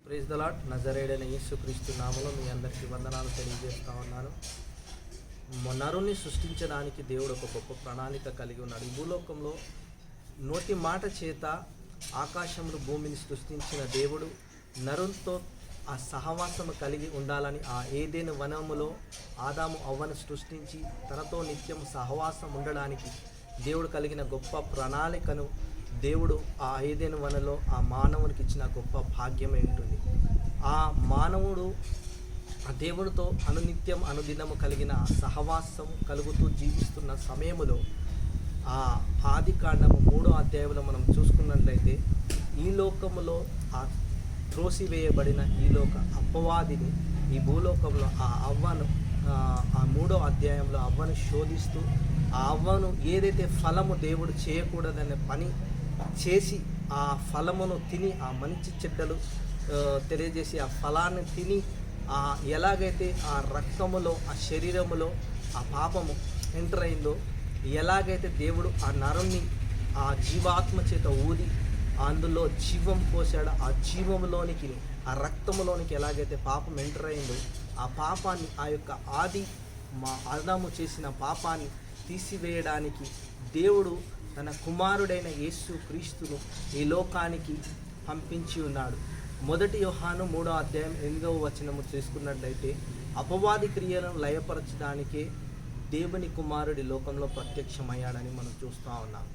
Praise the lord. నజరేయుడైన యేసుక్రీస్తు నామములో మీ అందరికీ వందనాలు తెలియజేస్తా ఉన్నాను. నరుని సృష్టించడానికి దేవుడు ఒక గొప్ప ప్రణాళిక కలిగి ఉన్నాడు. ఈ భూలోకంలో నోటి మాట చేత ఆకాశమును భూమిని సృష్టించిన దేవుడు నరునితో ఆ సహవాసము కలిగి ఉండాలని ఆ ఏదెను వనములో ఆదాము అవ్వను సృష్టించి తనతో నిత్యం సహవాసం ఉండడానికి దేవుడు కలిగిన గొప్ప ప్రణాళికను దేవుడు ఆ ఏదెను వనలో ఆ మానవునికి ఇచ్చిన గొప్ప భాగ్యమై ఉంటుంది. ఆ మానవుడు ఆ దేవుడితో అనునిత్యం అనుదినము కలిగిన సహవాసం కలుగుతూ జీవిస్తున్న సమయములో ఆ ఆది కాండము 3వ అధ్యాయంలో మనం చూసుకున్నట్లయితే ఈ లోకములో ఆ త్రోసివేయబడిన ఈ లోక అపవాదిని ఈ భూలోకంలో ఆ అవ్వను ఆ 3వ అధ్యాయంలో అవ్వను శోధిస్తూ ఆ అవ్వను ఏదైతే ఫలము దేవుడు చేయకూడదనే పని చేసి ఆ ఫలమును తిని ఆ మంచి చెడ్డలు తెలియజేసి ఆ ఫలాన్ని తిని ఎలాగైతే ఆ రక్తములో ఆ శరీరములో ఆ పాపము ఎంటర్ అయిందో, ఎలాగైతే దేవుడు ఆ నరుణ్ణి ఆ జీవాత్మ చేత ఊది అందులో జీవం పోసాడు, ఆ జీవములోనికి ఆ రక్తములోనికి ఎలాగైతే పాపం ఎంటర్ అయిందో ఆ పాపాన్ని ఆ యొక్క ఆదాము చేసిన పాపాన్ని తీసివేయడానికి దేవుడు తన కుమారుడైన యేసు క్రీస్తును ఈ లోకానికి పంపించి ఉన్నాడు. 1 యోహాను 3వ అధ్యాయం 8వ వచనము చేసుకున్నట్లయితే అపవాది క్రియలను లయపరచడానికే దేవుని కుమారుడి లోకంలో ప్రత్యక్షమయ్యాడని మనం చూస్తూ ఉన్నాం.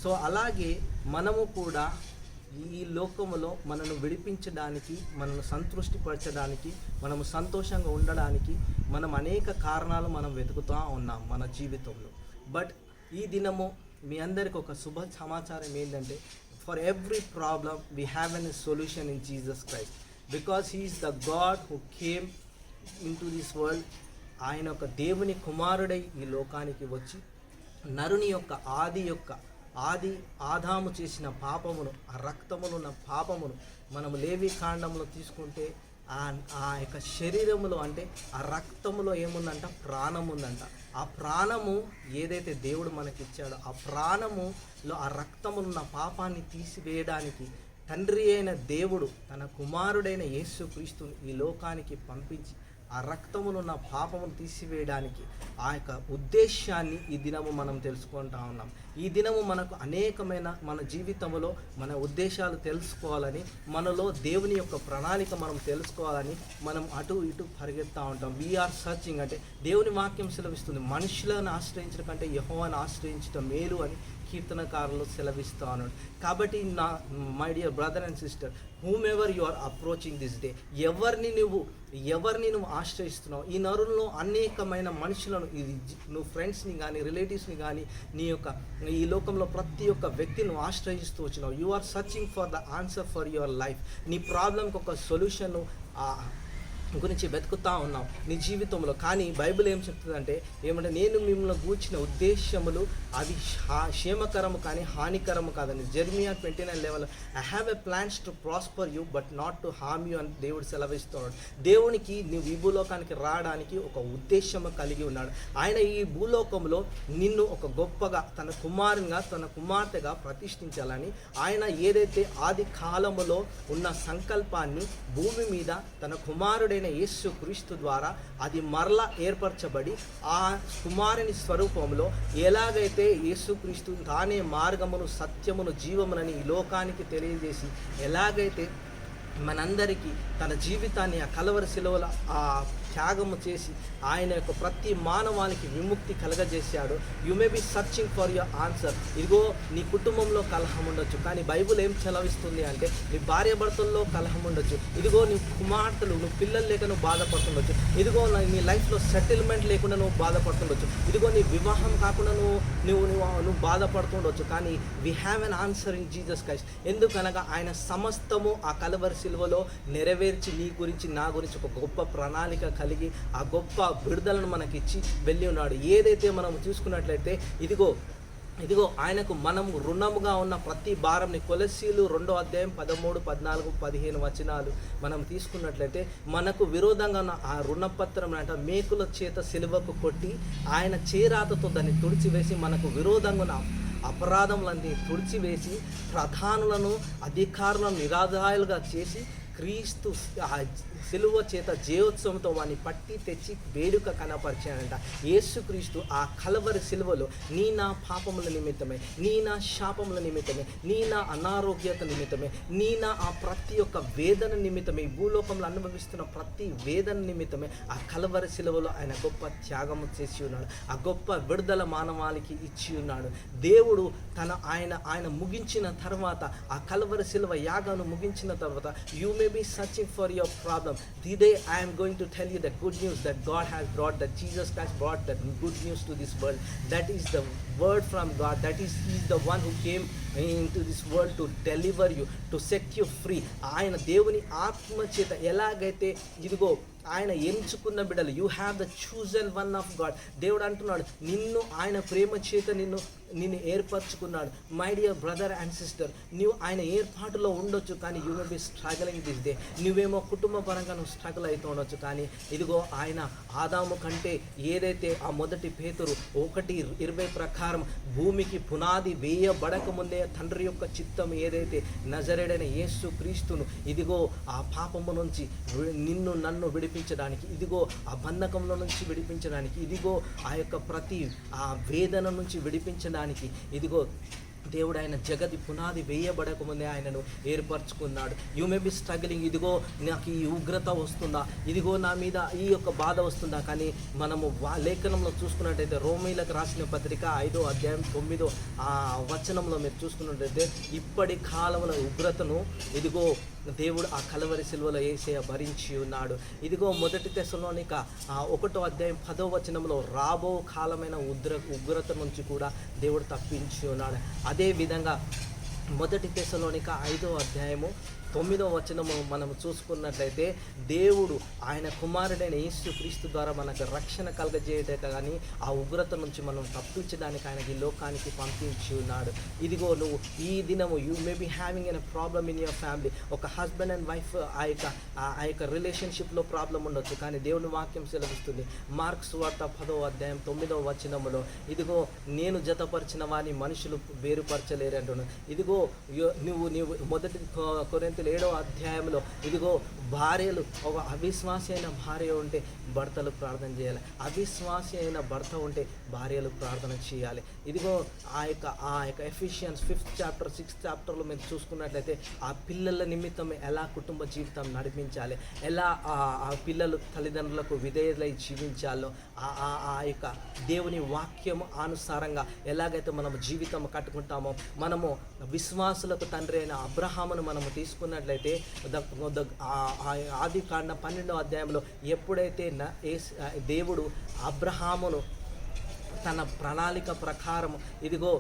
సో అలాగే మనము కూడా ఈ లోకములో మనను విడిపించడానికి, మనను సంతృష్టిపరచడానికి, మనము సంతోషంగా ఉండడానికి మనం అనేక కారణాలు మనం వెతుకుతూ ఉన్నాం మన జీవితంలో. బట్ ఈ దినము మీ అందరికి ఒక శుభ సమాచారం ఏంటంటే, for every problem we have an solution in Jesus Christ, because he is the God who came in to this world. ఆయన ఒక దేవుని కుమారుడై ఈ లోకానికి వచ్చి నరుని యొక్క ఆదాము చేసిన పాపమును, ఆ రక్తములున్న పాపమును మనము లేవి కాండంలో తీసుకుంటే ఆ యొక్క శరీరములో అంటే ఆ రక్తములో ఏముందంట, ప్రాణం ఉందంట. ఆ ప్రాణము ఏదైతే దేవుడు మనకిచ్చాడో ఆ ప్రాణములో ఆ రక్తములున్న పాపాన్ని తీసివేయడానికి తండ్రి అయిన దేవుడు తన కుమారుడైన యేసు క్రీస్తుని ఈ లోకానికి పంపించి ఆ రక్తములున్న పాపమును తీసివేయడానికి ఆ యొక్క ఉద్దేశాన్ని ఈ దినము మనం తెలుసుకుంటా ఉన్నాం. ఈ దినము మనకు అనేకమైన మన జీవితంలో మన ఉద్దేశాలు తెలుసుకోవాలని, మనలో దేవుని యొక్క ప్రణాళిక మనం తెలుసుకోవాలని మనం అటు ఇటు పరిగెత్తా ఉంటాం. వీఆర్ సర్చింగ్ అంటే దేవుని వాక్యం సెలవిస్తుంది, మనుషులను ఆశ్రయించడం కంటే యెహోవాను ఆశ్రయించడం మేలు అని కీర్తనకారులు సెలవిస్తూ ఉన్నాడు. కాబట్టి my dear brother and sister, whomever you are approaching this day, ఎవరిని నువ్వు ఆశ్రయిస్తున్నావు. ఈ నరుల్లో అనేకమైన మనుషులను, నువ్వు ఫ్రెండ్స్ని కానీ రిలేటివ్స్ని కానీ ఈ లోకంలో ప్రతి ఒక్క వ్యక్తిని నువ్వు ఆశ్రయిస్తూ వచ్చినావు. You are searching for the answer for your life. నీ ప్రాబ్లంకి ఒక సొల్యూషన్ గురించి వెతుకుతా ఉన్నాం నీ జీవితంలో. కానీ బైబిల్ ఏం చెప్తుందంటే, ఏమంటే నేను మిమ్మల్ని గూర్చిన ఉద్దేశములు అవి క్షేమకరము కానీ హానికరము కాదని. Jeremiah 29:11 I have a plans to prosper you but not to harm you అని దేవుడు సెలవిస్తున్నాడు. దేవునికి నువ్వు ఈ భూలోకానికి రావడానికి ఒక ఉద్దేశము కలిగి ఉన్నాడు. ఆయన ఈ భూలోకంలో నిన్ను ఒక గొప్పగా తన కుమారునిగా తన కుమార్తెగా ప్రతిష్ఠించాలని ఆయన ఏదైతే ఆది కాలములో ఉన్న సంకల్పాన్ని భూమి మీద తన కుమారుడైన యేసు క్రీస్తు ద్వారా అది మరలా ఏర్పరచబడి ఆ కుమారుని స్వరూపంలో ఎలాగైతే యేసుక్రీస్తు తానే మార్గమును సత్యమును జీవమునని ఈ లోకానికి తెలియజేసి ఎలాగైతే మనందరికీ తన జీవితాన్ని ఆ కలవరి శిలువల ఆ త్యాగము చేసి ఆయన యొక్క ప్రతి మానవానికి విముక్తి కలగజేశాడు. You may be searching for your answer. ఇదిగో నీ కుటుంబంలో కలహం ఉండొచ్చు, కానీ బైబుల్ ఏం చలవిస్తుంది అంటే నీ భార్యాభర్తల్లో కలహం ఉండొచ్చు. ఇదిగో నీ కుమార్తెలు, నువ్వు పిల్లలు లేక నువ్వు బాధపడుతుండొచ్చు. ఇదిగో నీ లైఫ్లో సెటిల్మెంట్ లేకుండా నువ్వు బాధపడుతుండొచ్చు. ఇదిగో నీ వివాహం కాకుండా నువ్వు బాధపడుతుండొచ్చు. కానీ we have an answer in Jesus Christ. ఎందుకనగా ఆయన సమస్తము ఆ కలవరి శిలువలో నెరవేర్చి నీ గురించి నా గురించి ఒక గొప్ప ప్రణాళిక కలిగి ఆ గొప్ప విడుదలను మనకిచ్చి వెళ్ళి ఉన్నాడు. ఏదైతే మనం చూసుకున్నట్లయితే ఇదిగో ఆయనకు మనము రుణముగా ఉన్న ప్రతి భారంని, కొలస్సీలు 2వ అధ్యాయం 13, 14, 15 వచనాలు మనం తీసుకున్నట్లయితే మనకు విరోధంగా ఉన్న ఆ రుణపత్రం అంటే మేకుల చేత సిలువకు కొట్టి ఆయన చేరాతతో దాన్ని తుడిచివేసి మనకు విరోధంగా ఉన్న అపరాధములన్నీ తుడిచివేసి ప్రధానులను అధికారులను నిరాధాయులుగా చేసి క్రీస్తు ఆ సిలువ చేత జయోత్సవంతో వాడిని పట్టి తెచ్చి వేడుక కనపరిచాడంట. యేసుక్రీస్తు ఆ కలవరి సిలువలో నీ నా పాపముల నిమిత్తమే, నీ నా శాపముల నిమిత్తమే, నీ నా అనారోగ్యత నిమిత్తమే, నీ నా ఆ ప్రతి ఒక్క వేదన నిమిత్తమే, ఈ భూలోకంలో అనుభవిస్తున్న ప్రతి వేదన నిమిత్తమే ఆ కలవరి సిలువలో ఆయన గొప్ప త్యాగము చేసి ఉన్నాడు. ఆ గొప్ప విడుదల మానవాళికి ఇచ్చి ఉన్నాడు. దేవుడు ఆయన ముగించిన తర్వాత, ఆ కలవరి సిలువ యాగాను ముగించిన తర్వాత, you may be searching for your problem. Today I am going to tell you the good news that God has brought, that Jesus Christ brought that good news to this world. That is the word from God. That is He is the one who came into this world to deliver you, to set you free. ఆయన దేవుని ఆత్మ చేత ఎలాగైతే ఇదిగో ఆయన ఎంచుకున్న బిడ్డలు, you have the chosen one of God. దేవుడు అంటున్నాడు, నిన్ను ఆయన ప్రేమ చేత నిన్ను ఏర్పరచుకున్నాడు. My dear brother and sister, నువ్వు ఆయన ఏర్పాటులో ఉండొచ్చు, కానీ you may be struggling this day. నువ్వేమో కుటుంబ పరంగా నువ్వు స్ట్రగుల్ అవుతూ ఉండొచ్చు, కానీ ఇదిగో ఆయన ఆదాము కంటే ఏదైతే ఆ మొదటి పేతురు 1:20 ప్రకారం భూమికి పునాది వేయబడక ముందే తండ్రి యొక్క చిత్తం ఏదైతే నజరేడైన యేసు క్రీస్తును ఇదిగో ఆ పాపము నుంచి నన్ను విడిపించడానికి, ఇదిగో ఆ బంధకంలో నుంచి విడిపించడానికి, ఇదిగో ఆ యొక్క ప్రతి ఆ వేదన నుంచి విడిపించడానికి, ఇదిగో దేవుడు ఆయన జగతి పునాది వేయబడకముందే ఆయనను ఏర్పరచుకున్నాడు. యూ మే బి స్ట్రగలింగ్, ఇదిగో నాకు ఈ ఉగ్రత వస్తుందా, ఇదిగో నా మీద ఈ యొక్క బాధ వస్తుందా. కానీ మనము లేఖనంలో చూసుకున్నట్టయితే రోమీలకు రాసిన పత్రిక 5వ అధ్యాయం 9వ వచనంలో మీరు చూసుకున్నట్టయితే, ఇప్పటి కాలంలో ఉగ్రతను ఇదిగో దేవుడు ఆ కలవరి సిలువలో యేసయ్య భరించి ఉన్నాడు. ఇదిగో మొదటి తెస్సలోనిక 1వ అధ్యాయం 10వ వచనంలో రాబో కాలమైన ఉగ్రత నుంచి కూడా దేవుడు తప్పించి ఉన్నాడు. అదే విధంగా మొదటి తెస్సలోనిక 5వ అధ్యాయము 9వ వచనము మనం చూసుకున్నట్లయితే, దేవుడు ఆయన కుమారుడైన యేసు క్రీస్తు ద్వారా మనకు రక్షణ కలగజేయటే కానీ ఆ ఉగ్రత నుంచి మనం తప్పించడానికి ఆయనకి లోకానికి పంపించి ఉన్నాడు. ఇదిగో నువ్వు ఈ దినము you may be having an problem in your family. ఒక హస్బెండ్ అండ్ వైఫ్ ఆ యొక్క రిలేషన్షిప్లో ప్రాబ్లం ఉండొచ్చు, కానీ దేవుని వాక్యం సెలవిస్తుంది మార్క్స్ వార్త 10వ అధ్యాయం 9వ వచనములో, ఇదిగో నేను జతపరిచిన వారిని మనుషులు వేరుపరచలేరు అంటున్నాను. ఇదిగో నువ్వు మొదటి కొరింథీయుల 7వ అధ్యాయంలో ఇదిగో భార్యలు, ఒక అవిశ్వాసి అయిన భార్య ఉంటే భర్తలు ప్రార్థన చేయాలి, అవిశ్వాసి అయిన భర్త ఉంటే భార్యలు ప్రార్థన చేయాలి. ఇదిగో ఆ యొక్క ఎఫిషియన్స్ 5th చాప్టర్ 6th చాప్టర్లో మీరు చూసుకున్నట్లయితే ఆ పిల్లల నిమిత్తం ఎలా కుటుంబ జీవితం నడిపించాలి, ఎలా ఆ పిల్లలు తల్లిదండ్రులకు విధేయులై జీవించాలో, ఆ యొక్క దేవుని వాక్యం అనుసారంగా ఎలాగైతే మనము జీవితం కట్టుకుంటామో, మనము విశ్వాసులకు తండ్రి అయిన అబ్రహామును మనము తీసుకున్నట్లయితే ఆది కాండ 12వ అధ్యాయంలో ఎప్పుడైతే దేవుడు అబ్రహామును తన ప్రణాళిక ప్రకారం ఇదిగో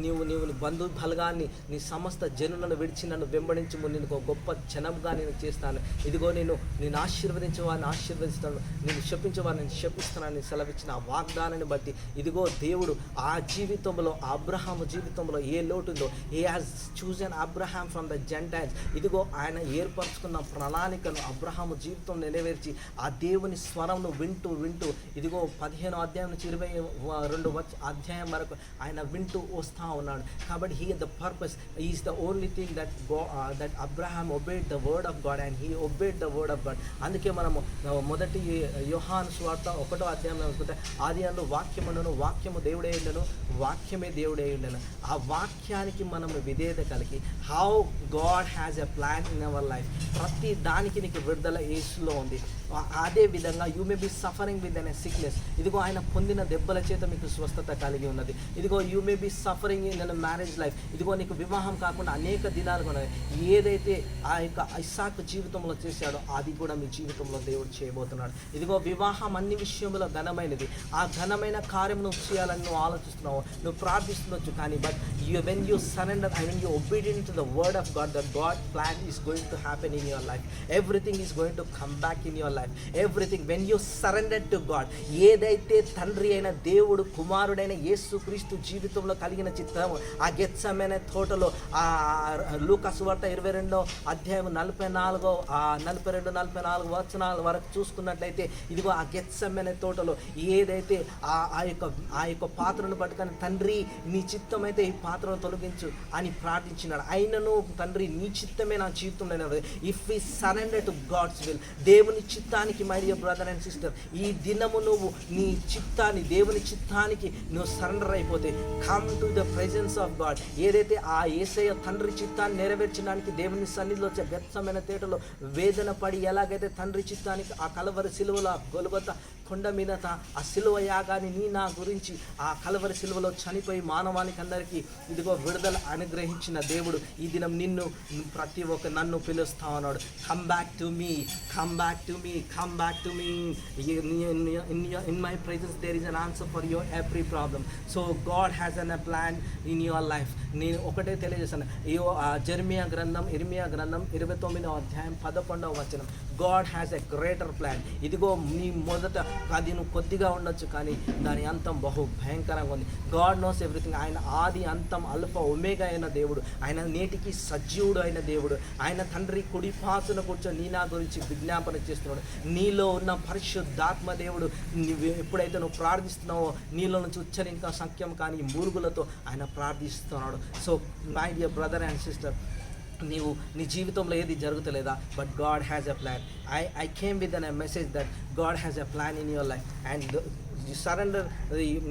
నీవు బంధు బలగాన్ని నీ సమస్త జనులను విడిచి నన్ను వెంబడించము, నేను ఒక గొప్ప జనంగా నేను చేస్తాను, ఇదిగో నేను ఆశీర్వదించేవాడిని ఆశీర్వదిస్తాను, నేను శపించేవాడిని నేను శపిస్తానని సెలవిచ్చిన ఆ వాగ్దానాన్ని బట్టి ఇదిగో దేవుడు ఆ జీవితంలో అబ్రహాము జీవితంలో ఏ లోటు ఉందో, he has chosen Abraham from the Gentiles, ఇదిగో ఆయన ఏర్పరచుకున్న ప్రణాళికను అబ్రహాము జీవితం నెరవేర్చి ఆ దేవుని స్వరంను వింటూ ఇదిగో 15వ అధ్యాయం నుంచి 22వ అధ్యాయం వరకు ఆయన వింటూ వస్తూ ఉన్నాడు. కాబట్టి he the purpose is the only thing that Abraham obeyed the word of God and he obeyed the word of God. అందుకే మనము మొదటి యోహాను సువార్త 1వ అధ్యాయంలో చూసుకుంటే, ఆదియందు వాక్యముండును, వాక్యము దేవుడే ఉండెను, వాక్యమే దేవుడే ఉండెను. ఆ వాక్యానికి మనము విధేయత కలిగి, how God has a plan in our life, ప్రతి దానికి నీకు విడుదల యేసులో ఉంది. అదే విధంగా you may be suffering with an sickness, ఇదిగో ఆయన పొందిన దెబ్బల చేత మీకు స్వస్థత కలిగి ఉన్నది. ఇదిగో you may be suffering in an marriage life, ఇదిగో నీకు వివాహం కాకుండా అనేక దినాలు ఉన్నాయి. ఏదైతే ఆ యొక్క ఇస్సాకు జీవితంలో చేశాడో అది కూడా మీ జీవితంలో దేవుడు చేయబోతున్నాడు. ఇదిగో వివాహం అన్ని విషయంలో ఘనమైనది, ఆ ఘనమైన కార్యం నువ్వు చేయాలని నువ్వు ఆలోచిస్తున్నావు, నువ్వు ప్రార్థిస్తుండొచ్చు, కానీ but when you surrender and when you obedient to the word of God, that God plan is going to happen in your life. Everything is going to come back in your life. Everything when you surrender to God, ఏదైతే తండ్రి అయిన దేవుడు దేవుడు కుమారుడైన యేసుక్రీస్తు జీవితంలో కలిగిన చిత్తము ఆ గెత్సెమనే తోటలో ఆ లూకా సువార్త 22వ అధ్యాయం 42-44 వచనాల వరకు చూసుకున్నట్లయితే ఇదిగో ఆ గెత్సెమనే తోటలో ఏదైతే ఆ యొక్క పాత్రను పట్టుకొని తండ్రి నీ చిత్తం అయితే ఈ పాత్రను తొలగించు అని ప్రార్థించినాడు. అయినను తండ్రి నీ చిత్తమే నా జీవితంలో. If we surrender to God's will, దేవుని చిత్తానికి my dear brother and sister, ఈ దినము నువ్వు నీ చిత్తాన్ని దేవుని చిత్తానికి నువ్వు సరెండర్ అయిపోతే come to the presence of God. ఏదైతే ఆ యేసయ్య తండ్రి చిత్తాన్ని నెరవేర్చడానికి దేవుని సన్నిధిలో వచ్చే గెత్సెమనే తోటలో వేదన పడి ఎలాగైతే తండ్రి చిత్తానికి ఆ కలవరి సిలువలో గొల్గొతా కొండ మీద ఆ సిలువ యాగాన్ని నీ నా గురించి ఆ కలవరి సిలువలో చనిపోయి మానవానికి అందరికీ ఇదిగో విడుదల అనుగ్రహించిన దేవుడు ఈ దినం నిన్ను ప్రతి ఒక్క నన్ను పిలుస్తా ఉన్నాడు. Come back to me, come back to me, come back to me. In my presence there is an answer for your every problem. So God has an plan in your life. నేను ఒకటే తెలియజేస్తాను, ఇర్మియా గ్రంథం 29వ అధ్యాయం 11వ వచనం. God has a greater plan. ఇదిగో నీ మొదట అది నువ్వు కొద్దిగా ఉండొచ్చు, కానీ దాని అంతం బహు భయంకరంగా ఉంది. God knows everything. ఆయన ఆది అంతం అల్ఫా ఒమేగా అయిన దేవుడు, ఆయన నేటికి సజీవుడు అయిన దేవుడు. ఆయన తండ్రి కుడి పాసున కూర్చొని నీ నా గురించి విజ్ఞాపన చేస్తున్నాడు. నీలో ఉన్న పరిశుద్ధాత్మ దేవుడు ఎప్పుడైతే నువ్వు ప్రార్థిస్తున్నావో నీలో నుంచి ఉచ్చరింక సంఖ్యం కానీ మూలుగులతో ఆయన ప్రార్థిస్తున్నాడు. So my dear brother and sister, నీవు నీ జీవితంలో ఏది జరుగుతలేదా? But God has a plan. I came with an message that God has a plan in your life and surrender.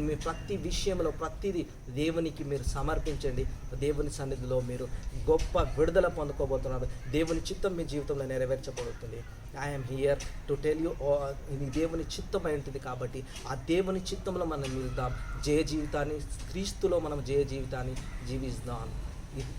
మీ ప్రతి విషయంలో ప్రతిదీ దేవునికి మీరు సమర్పించండి. దేవుని సన్నిధిలో మీరు గొప్ప విడుదల పొందుకోబోతున్నారు. దేవుని చిత్తం మీ జీవితంలో నెరవేర్చబడుతుంది. I'm here to tell you, ఇది దేవుని చిత్తం అయి ఉంటుంది. కాబట్టి ఆ దేవుని చిత్తంలో మనం నిలుద్దాం. జయ జీవితాన్ని, క్రీస్తులో మనం జయ జీవితాన్ని జీవిస్తాం. ఇది